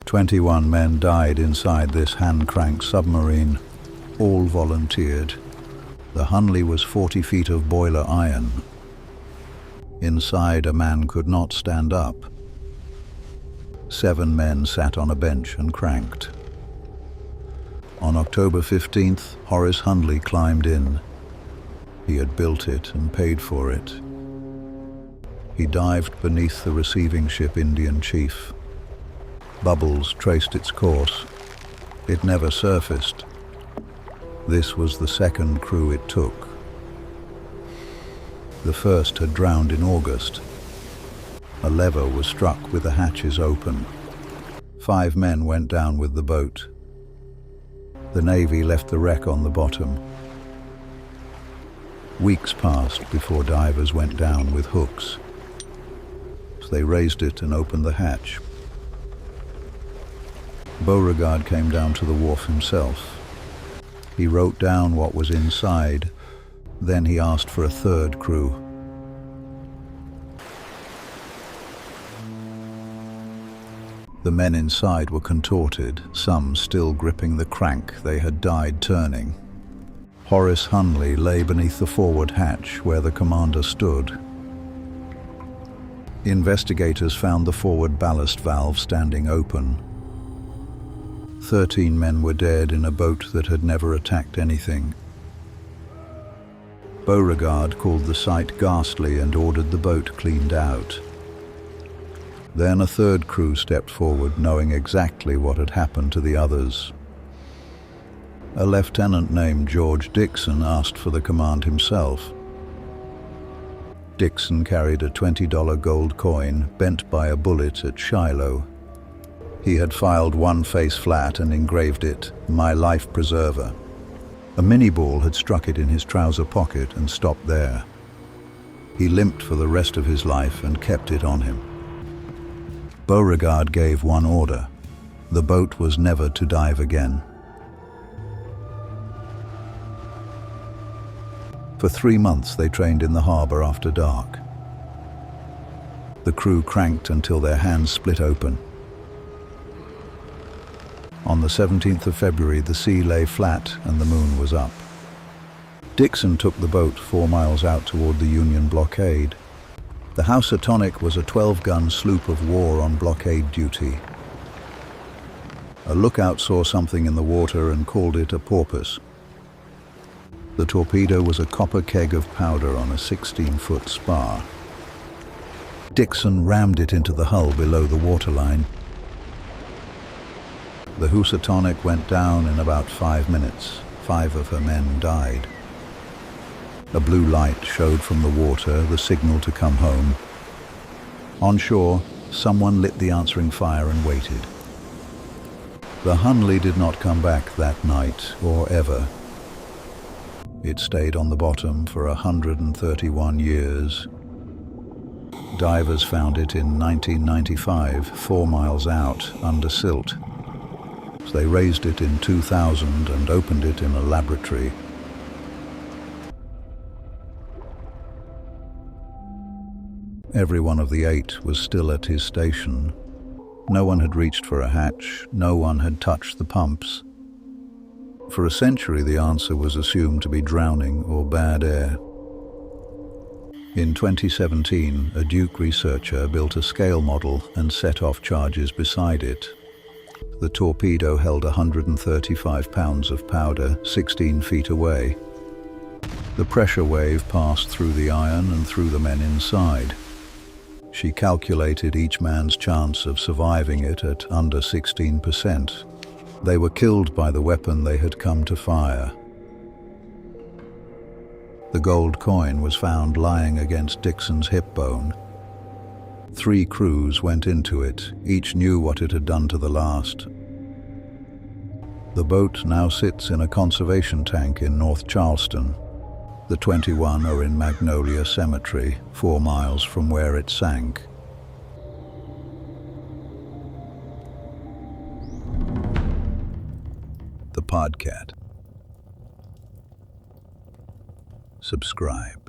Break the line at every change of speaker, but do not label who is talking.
21 men died inside this hand-cranked submarine, all volunteered. The Hunley was 40 feet of boiler iron. Inside, a man could not stand up. 7 men sat on a bench and cranked. On October 15th, Horace Hunley climbed in. He had built it and paid for it. He dived beneath the receiving ship Indian Chief. Bubbles traced its course. It never surfaced. This was the second crew it took. The first had drowned in August. A lever was struck with the hatches open. 5 men went down with the boat. The Navy left the wreck on the bottom. Weeks passed before divers went down with hooks. So they raised it and opened the hatch. Beauregard came down to the wharf himself. He wrote down what was inside. Then he asked for a third crew. The men inside were contorted, some still gripping the crank they had died turning. Horace Hunley lay beneath the forward hatch where the commander stood. Investigators found the forward ballast valve standing open. 13 men were dead in a boat that had never attacked anything. Beauregard called the sight ghastly and ordered the boat cleaned out. Then a third crew stepped forward, knowing exactly what had happened to the others. A lieutenant named George Dixon asked for the command himself. Dixon carried a $20 gold coin bent by a bullet at Shiloh. He had filed one face flat and engraved it, "My Life Preserver." A mini-ball had struck it in his trouser pocket and stopped there. He limped for the rest of his life and kept it on him. Beauregard gave one order. The boat was never to dive again. For 3 months they trained in the harbor after dark. The crew cranked until their hands split open. On the 17th of February, the sea lay flat and the moon was up. Dixon took the boat 4 miles out toward the Union blockade. The Housatonic was a 12-gun sloop of war on blockade duty. A lookout saw something in the water and called it a porpoise. The torpedo was a copper keg of powder on a 16-foot spar. Dixon rammed it into the hull below the waterline. The Housatonic went down in about 5 minutes. 5 of her men died. A blue light showed from the water, the signal to come home. On shore, someone lit the answering fire and waited. The Hunley did not come back that night, or ever. It stayed on the bottom for 131 years. Divers found it in 1995, 4 miles out, under silt. They raised it in 2000 and opened it in a laboratory. Every one of the 8 was still at his station. No one had reached for a hatch, no one had touched the pumps. For a century, the answer was assumed to be drowning or bad air. In 2017, a Duke researcher built a scale model and set off charges beside it. The torpedo held 135 pounds of powder 16 feet away. The pressure wave passed through the iron and through the men inside. She calculated each man's chance of surviving it at under 16%. They were killed by the weapon they had come to fire. The gold coin was found lying against Dixon's hip bone. 3 crews went into it, each knew what it had done to the last. The boat now sits in a conservation tank in North Charleston. The 21 are in Magnolia Cemetery, 4 miles from where it sank. The Podcat. Subscribe.